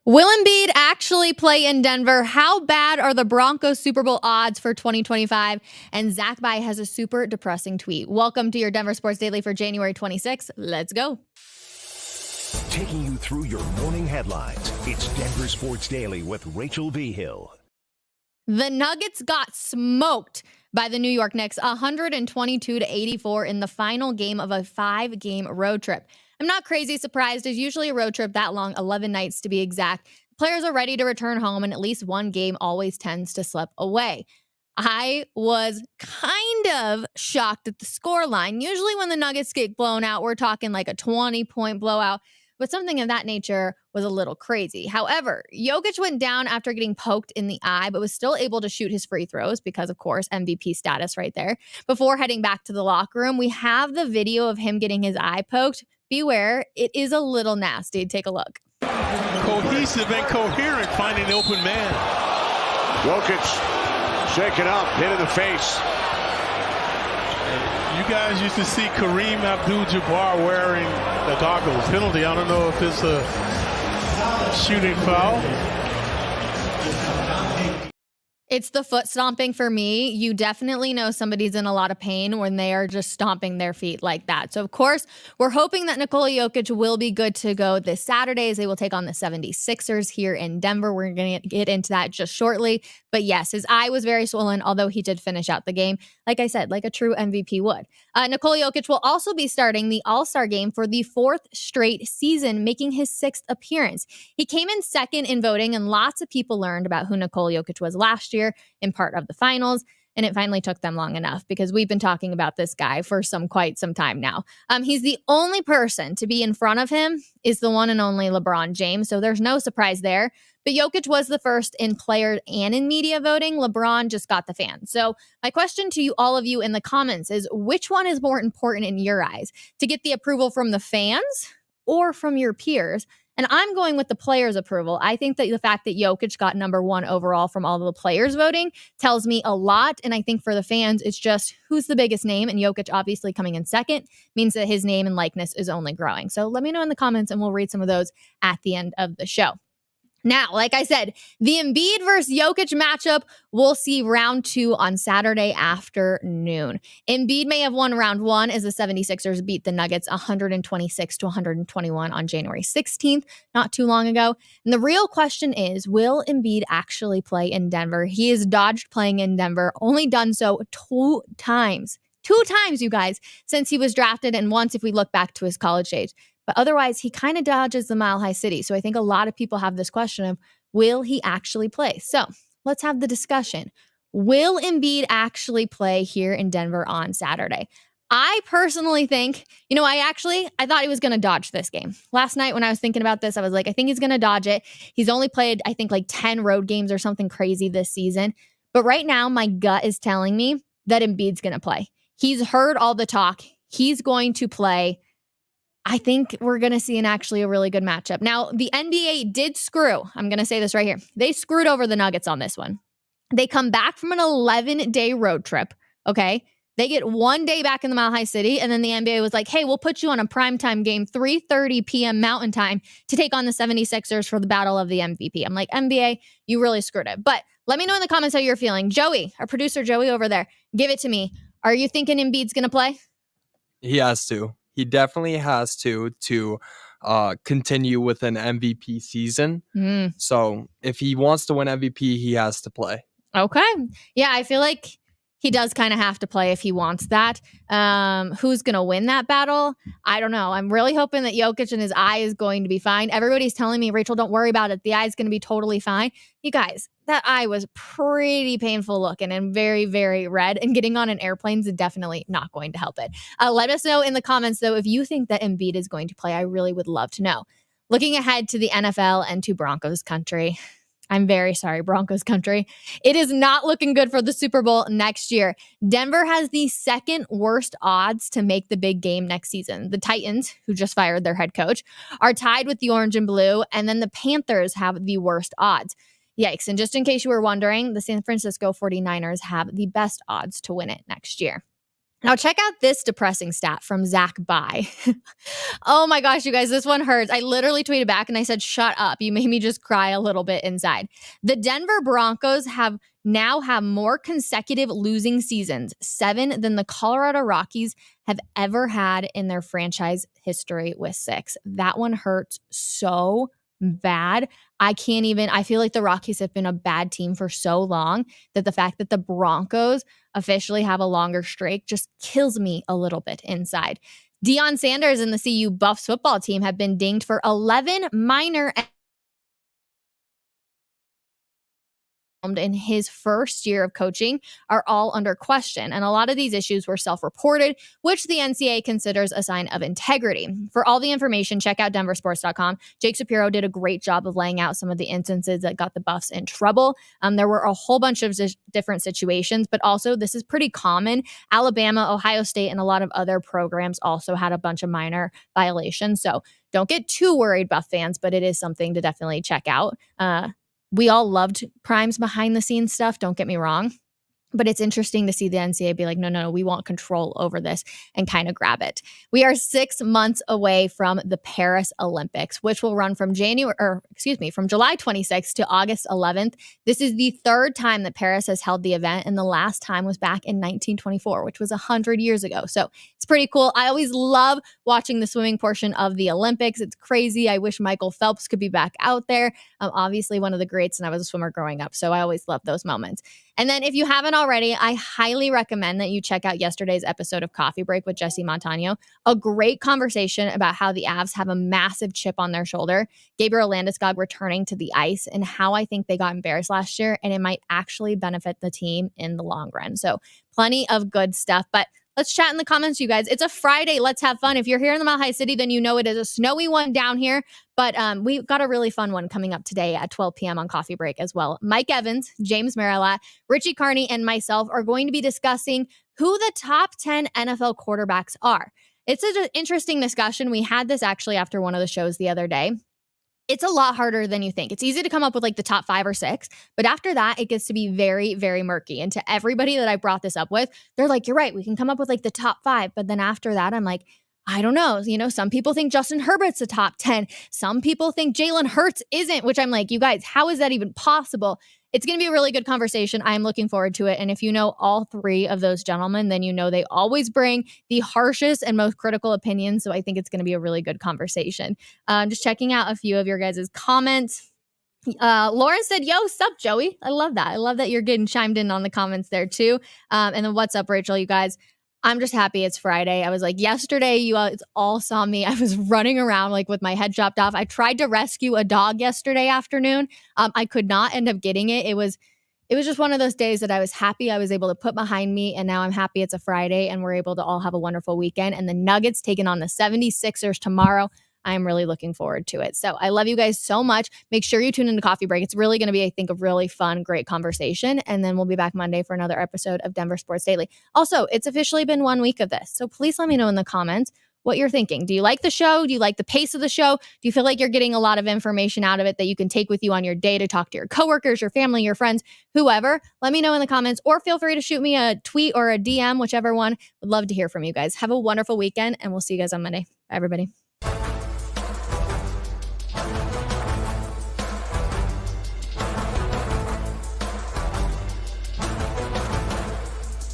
Will Embiid actually play in Denver? How bad are the Broncos Super Bowl odds for 2025? And Zach Bai has a super depressing tweet. Welcome to your Denver Sports Daily for January 26th. Let's go. Taking you through your morning headlines, it's Denver Sports Daily with Rachel Vigil. The Nuggets got smoked by the New York Knicks 122-84 in the final game of a 5-game road trip. I'm not crazy surprised, as usually a road trip that long, 11 nights to be exact. Players are ready to return home, and at least one game always tends to slip away. I was kind of shocked at the scoreline. Usually when the Nuggets get blown out, we're talking like a 20-point blowout, but something of that nature was a little crazy. However, Jokic went down after getting poked in the eye, but was still able to shoot his free throws because, of course, MVP status right there. Before heading back to the locker room, we have the video of him getting his eye poked. Beware, it is a little nasty. Take a look. Cohesive and coherent, finding the open man. Jokic shaken up, hit in the face. You guys used to see Kareem Abdul-Jabbar wearing the goggles. Penalty, I don't know if it's a shooting foul. It's the foot stomping for me. You definitely know somebody's in a lot of pain when they are just stomping their feet like that. So, of course, we're hoping that Nikola Jokic will be good to go this Saturday as they will take on the 76ers here in Denver. We're going to get into that just shortly. But yes, his eye was very swollen, although he did finish out the game, like I said, like a true MVP would. Nikola Jokic will also be starting the AllStar game for the 4th straight season, making his 6th appearance. He came in second in voting, and lots of people learned about who Nikola Jokic was last year in part of the finals. And it finally took them long enough because we've been talking about this guy for quite some time now. He's the only person to be in front of him is the one and only LeBron James. So there's no surprise there. But Jokic was the first in player and in media voting. LeBron just got the fans. So my question to you, all of you in the comments, is which one is more important in your eyes? To get the approval from the fans or from your peers? And I'm going with the players' approval. I think that the fact that Jokic got number 1 overall from all of the players voting tells me a lot. And I think for the fans, it's just who's the biggest name. And Jokic obviously coming in second means that his name and likeness is only growing. So let me know in the comments and we'll read some of those at the end of the show. Now, like I said, the Embiid versus Jokic matchup, we'll see round 2 on Saturday afternoon. Embiid may have won round 1 as the 76ers beat the Nuggets 126-121 on January 16th, not too long ago. And the real question is, will Embiid actually play in Denver? He has dodged playing in Denver, only done so 2 times. 2 times, you guys, since he was drafted, and once if we look back to his college days. But otherwise, he kind of dodges the Mile High City. So I think a lot of people have this question of, will he actually play? So let's have the discussion. Will Embiid actually play here in Denver on Saturday? I personally think, I thought he was going to dodge this game. Last night when I was thinking about this, I was like, I think he's going to dodge it. He's only played, I think, like 10 road games or something crazy this season. But right now, my gut is telling me that Embiid's going to play. He's heard all the talk. He's going to play. I think we're going to see actually a really good matchup. Now, the NBA did screw. I'm going to say this right here. They screwed over the Nuggets on this one. They come back from an 11-day road trip, okay? They get 1 day back in the Mile High City, and then the NBA was like, hey, we'll put you on a primetime game, 3:30 p.m. Mountain Time, to take on the 76ers for the battle of the MVP. I'm like, NBA, you really screwed it. But let me know in the comments how you're feeling. Joey, our producer Joey over there, give it to me. Are you thinking Embiid's going to play? He has to. He definitely has to continue with an MVP season. So if he wants to win MVP, he has to play. Okay. Yeah, I feel like he does kind of have to play if he wants that. Who's going to win that battle? I don't know. I'm really hoping that Jokic and his eye is going to be fine. Everybody's telling me, Rachel, don't worry about it. The eye is going to be totally fine. You guys, that eye was pretty painful looking and very, very red. And getting on an airplane is definitely not going to help it. Let us know in the comments, though, if you think that Embiid is going to play. I really would love to know. Looking ahead to the NFL and to Broncos country. I'm very sorry, Broncos country. It is not looking good for the Super Bowl next year. Denver has the 2nd worst odds to make the big game next season. The Titans, who just fired their head coach, are tied with the Orange and Blue, and then the Panthers have the worst odds. Yikes. And just in case you were wondering, the San Francisco 49ers have the best odds to win it next year. Now, check out this depressing stat from Zach By. Oh my gosh, you guys, this one hurts. I literally tweeted back and I said, shut up. You made me just cry a little bit inside. The Denver Broncos have more consecutive losing seasons, 7, than the Colorado Rockies have ever had in their franchise history with 6. That one hurts so bad. I feel like the Rockies have been a bad team for so long that the fact that the Broncos officially have a longer streak just kills me a little bit inside. Deion Sanders and the CU Buffs football team have been dinged for 11 minor in his first year of coaching are all under question. And a lot of these issues were self-reported, which the NCAA considers a sign of integrity. For all the information, check out denversports.com. Jake Shapiro did a great job of laying out some of the instances that got the Buffs in trouble. There were a whole bunch of different situations, but also this is pretty common. Alabama, Ohio State, and a lot of other programs also had a bunch of minor violations. So don't get too worried, Buff fans, but it is something to definitely check out. We all loved Prime's behind the scenes stuff, don't get me wrong. But it's interesting to see the NCAA be like, no, we want control over this and kind of grab it. We are 6 months away from the Paris Olympics, which will run from July 26th to August 11th. This is the 3rd time that Paris has held the event, and the last time was back in 1924, which was 100 years ago. So it's pretty cool. I always love watching the swimming portion of the Olympics. It's crazy. I wish Michael Phelps could be back out there. Obviously one of the greats, and I was a swimmer growing up, so I always love those moments. And then if you haven't already, I highly recommend that you check out yesterday's episode of Coffee Break with Jesse Montano. A great conversation about how the Avs have a massive chip on their shoulder, Gabriel Landeskog returning to the ice, and how I think they got embarrassed last year, and it might actually benefit the team in the long run. So plenty of good stuff. But let's chat in the comments, you guys. It's a Friday. Let's have fun. If you're here in the Mile High City, then you know it is a snowy one down here. But we've got a really fun one coming up today at 12 p.m. on Coffee Break as well. Mike Evans, James Marilat, Richie Carney, and myself are going to be discussing who the top 10 NFL quarterbacks are. It's an interesting discussion. We had this actually after one of the shows the other day. It's a lot harder than you think. It's easy to come up with like the top 5 or 6, but after that, it gets to be very, very murky. And to everybody that I brought this up with, they're like, you're right, we can come up with like the top 5. But then after that, I'm like, I don't know. Some people think Justin Herbert's a top 10. Some people think Jalen Hurts isn't, which I'm like, you guys, how is that even possible? It's going to be a really good conversation. I'm looking forward to it. And if you know all 3 of those gentlemen, then you know they always bring the harshest and most critical opinions. So I think it's going to be a really good conversation. Just checking out a few of your guys' comments. Lauren said, yo, sup, Joey? I love that. I love that you're getting chimed in on the comments there too. And then what's up, Rachel, you guys? I'm just happy it's Friday. I was like, yesterday, you all saw me. I was running around like with my head chopped off. I tried to rescue a dog yesterday afternoon. I could not end up getting it. It was just one of those days that I was happy I was able to put behind me. And now I'm happy it's a Friday and we're able to all have a wonderful weekend. And the Nuggets taking on the 76ers tomorrow. I'm really looking forward to it. So I love you guys so much. Make sure you tune into Coffee Break. It's really going to be, I think, a really fun, great conversation. And then we'll be back Monday for another episode of Denver Sports Daily. Also, it's officially been 1 week of this. So please let me know in the comments what you're thinking. Do you like the show? Do you like the pace of the show? Do you feel like you're getting a lot of information out of it that you can take with you on your day to talk to your coworkers, your family, your friends, whoever? Let me know in the comments, or feel free to shoot me a tweet or a DM, whichever one. Would love to hear from you guys. Have a wonderful weekend, and we'll see you guys on Monday. Bye, everybody.